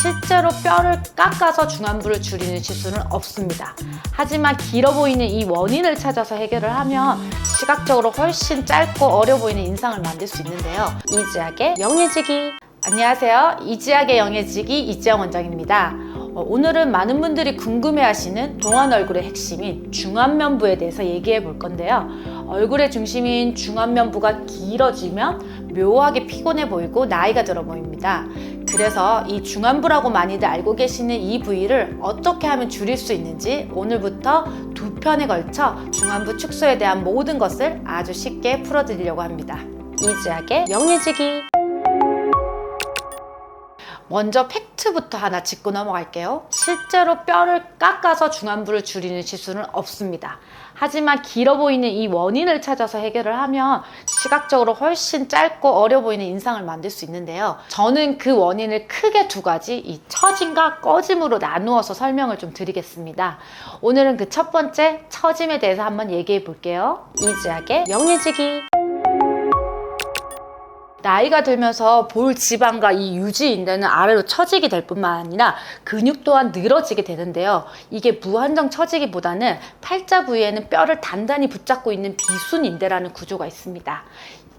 실제로 뼈를 깎아서 중안부를 줄이는 시술은 없습니다. 하지만 길어 보이는 이 원인을 찾아서 해결을 하면 시각적으로 훨씬 짧고 어려 보이는 인상을 만들 수 있는데요. 이지약의 영해지기. 안녕하세요. 이지약의 영해지기 이지영 원장입니다. 오늘은 많은 분들이 궁금해하시는 동안 얼굴의 핵심인 중안면부에 대해서 얘기해 볼 건데요. 얼굴의 중심인 중안면부가 길어지면 묘하게 피곤해 보이고 나이가 들어 보입니다. 그래서 이 중안부라고 많이들 알고 계시는 이 부위를 어떻게 하면 줄일 수 있는지 오늘부터 두 편에 걸쳐 중안부 축소에 대한 모든 것을 아주 쉽게 풀어드리려고 합니다. 이지약의 영해지기. 먼저 팩트부터 하나 짚고 넘어갈게요. 실제로 뼈를 깎아서 중안부를 줄이는 시술은 없습니다. 하지만 길어 보이는 이 원인을 찾아서 해결을 하면 시각적으로 훨씬 짧고 어려 보이는 인상을 만들 수 있는데요. 저는 그 원인을 크게 두 가지, 이 처짐과 꺼짐으로 나누어서 설명을 좀 드리겠습니다. 오늘은 그 첫 번째 처짐에 대해서 한번 얘기해 볼게요. 이지약의 영해지기. 나이가 들면서 볼 지방과 이 유지인대는 아래로 처지게 될 뿐만 아니라 근육 또한 늘어지게 되는데요. 이게 무한정 처지기보다는 팔자 부위에는 뼈를 단단히 붙잡고 있는 비순인대라는 구조가 있습니다.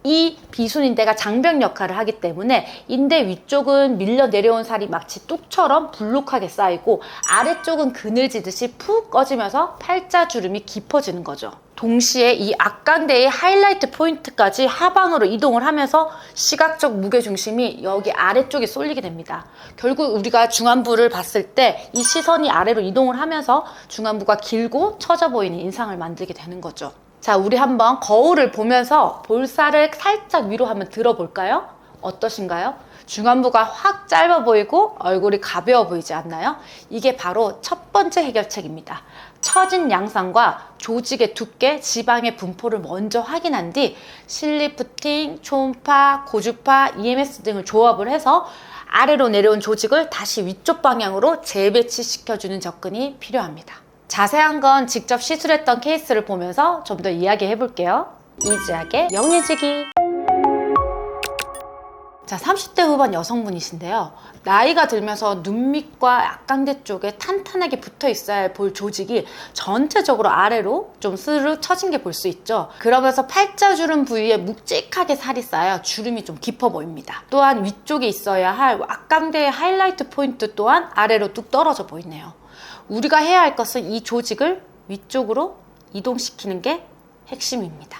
이 비순인대가 장벽 역할을 하기 때문에 인대 위쪽은 밀려 내려온 살이 마치 뚝처럼 불룩하게 쌓이고 아래쪽은 그늘지듯이 푹 꺼지면서 팔자 주름이 깊어지는 거죠. 동시에 이 악강대의 하이라이트 포인트까지 하방으로 이동을 하면서 시각적 무게중심이 여기 아래쪽에 쏠리게 됩니다. 결국 우리가 중안부를 봤을 때 이 시선이 아래로 이동을 하면서 중안부가 길고 처져 보이는 인상을 만들게 되는 거죠. 자, 우리 한번 거울을 보면서 볼살을 살짝 위로 한번 들어볼까요? 어떠신가요? 중안부가 확 짧아 보이고 얼굴이 가벼워 보이지 않나요? 이게 바로 첫 번째 해결책입니다. 처진 양상과 조직의 두께, 지방의 분포를 먼저 확인한 뒤 실리프팅, 초음파, 고주파, EMS 등을 조합을 해서 아래로 내려온 조직을 다시 위쪽 방향으로 재배치시켜주는 접근이 필요합니다. 자세한 건 직접 시술했던 케이스를 보면서 좀 더 이야기해 볼게요. 이지약의 영해지기. 자, 30대 후반 여성분이신데요. 나이가 들면서 눈 밑과 악강대 쪽에 탄탄하게 붙어 있어야 할 볼 조직이 전체적으로 아래로 좀 스르르 처진 게 볼 수 있죠. 그러면서 팔자주름 부위에 묵직하게 살이 쌓여 주름이 좀 깊어 보입니다. 또한 위쪽에 있어야 할 악강대의 하이라이트 포인트 또한 아래로 뚝 떨어져 보이네요. 우리가 해야 할 것은 이 조직을 위쪽으로 이동시키는 게 핵심입니다.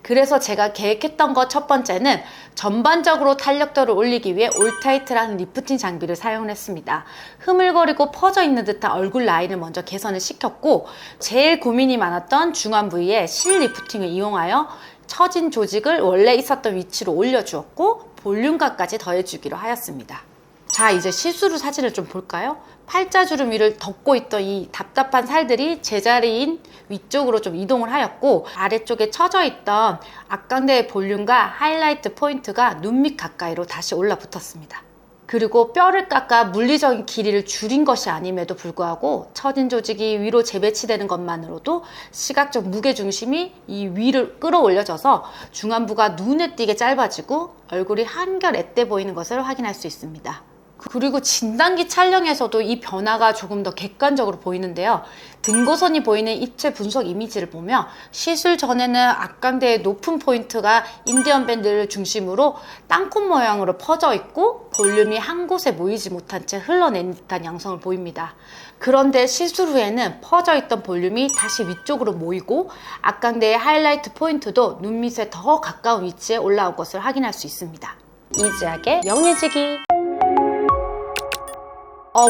그래서 제가 계획했던 것 첫 번째는 전반적으로 탄력도를 올리기 위해 올타이트라는 리프팅 장비를 사용을 했습니다. 흐물거리고 퍼져 있는 듯한 얼굴 라인을 먼저 개선을 시켰고 제일 고민이 많았던 중안 부위에 실 리프팅을 이용하여 처진 조직을 원래 있었던 위치로 올려주었고 볼륨감까지 더해주기로 하였습니다. 자, 이제 시술 후 사진을 좀 볼까요? 팔자주름 위를 덮고 있던 이 답답한 살들이 제자리인 위쪽으로 좀 이동을 하였고 아래쪽에 처져 있던 악강대의 볼륨과 하이라이트 포인트가 눈 밑 가까이로 다시 올라붙었습니다. 그리고 뼈를 깎아 물리적인 길이를 줄인 것이 아님에도 불구하고 처진 조직이 위로 재배치되는 것만으로도 시각적 무게중심이 이 위를 끌어올려져서 중안부가 눈에 띄게 짧아지고 얼굴이 한결 앳돼 보이는 것을 확인할 수 있습니다. 그리고 진단기 촬영에서도 이 변화가 조금 더 객관적으로 보이는데요. 등고선이 보이는 입체 분석 이미지를 보면 시술 전에는 악강대의 높은 포인트가 인디언 밴드를 중심으로 땅콩 모양으로 퍼져 있고 볼륨이 한 곳에 모이지 못한 채 흘러낸 듯한 양상을 보입니다. 그런데 시술 후에는 퍼져 있던 볼륨이 다시 위쪽으로 모이고 악강대의 하이라이트 포인트도 눈 밑에 더 가까운 위치에 올라온 것을 확인할 수 있습니다. 이지약의 영해지기.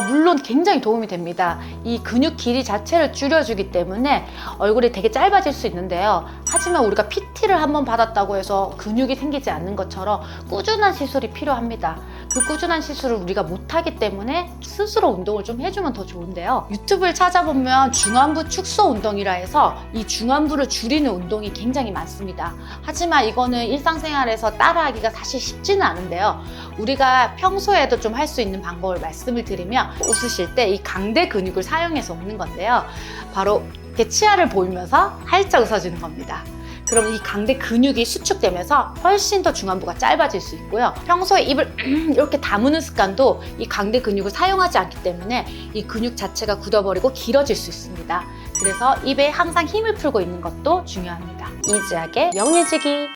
물론 굉장히 도움이 됩니다. 이 근육 길이 자체를 줄여주기 때문에 얼굴이 되게 짧아질 수 있는데요. 하지만 우리가 PT를 한번 받았다고 해서 근육이 생기지 않는 것처럼 꾸준한 시술이 필요합니다. 그 꾸준한 시술을 우리가 못하기 때문에 스스로 운동을 좀 해주면 더 좋은데요. 유튜브를 찾아보면 중안부 축소 운동이라 해서 이 중안부를 줄이는 운동이 굉장히 많습니다. 하지만 이거는 일상생활에서 따라하기가 사실 쉽지는 않은데요. 우리가 평소에도 좀 할 수 있는 방법을 말씀을 드리면 웃으실 때 이 강대 근육을 사용해서 웃는 건데요. 바로 이렇게 치아를 보이면서 활짝 웃어주는 겁니다. 그럼 이 강대 근육이 수축되면서 훨씬 더 중안부가 짧아질 수 있고요. 평소에 입을 이렇게 다무는 습관도 이 강대 근육을 사용하지 않기 때문에 이 근육 자체가 굳어버리고 길어질 수 있습니다. 그래서 입에 항상 힘을 풀고 있는 것도 중요합니다. 이지하게 영해지기.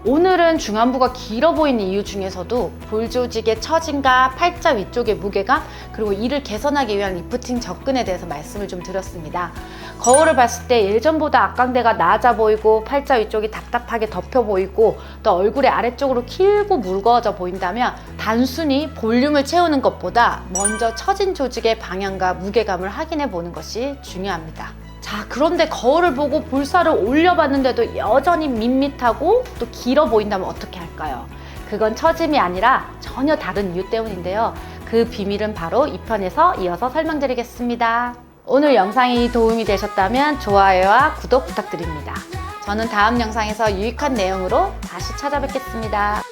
오늘은 중안부가 길어 보이는 이유 중에서도 볼 조직의 처짐과 팔자 위쪽의 무게감, 그리고 이를 개선하기 위한 리프팅 접근에 대해서 말씀을 좀 드렸습니다. 거울을 봤을 때 예전보다 앞광대가 낮아 보이고 팔자 위쪽이 답답하게 덮여 보이고 또 얼굴의 아래쪽으로 길고 무거워져 보인다면 단순히 볼륨을 채우는 것보다 먼저 처진 조직의 방향과 무게감을 확인해 보는 것이 중요합니다. 자, 그런데 거울을 보고 볼살을 올려봤는데도 여전히 밋밋하고 또 길어 보인다면 어떻게 할까요? 그건 처짐이 아니라 전혀 다른 이유 때문인데요. 그 비밀은 바로 이 편에서 이어서 설명드리겠습니다. 오늘 영상이 도움이 되셨다면 좋아요와 구독 부탁드립니다. 저는 다음 영상에서 유익한 내용으로 다시 찾아뵙겠습니다.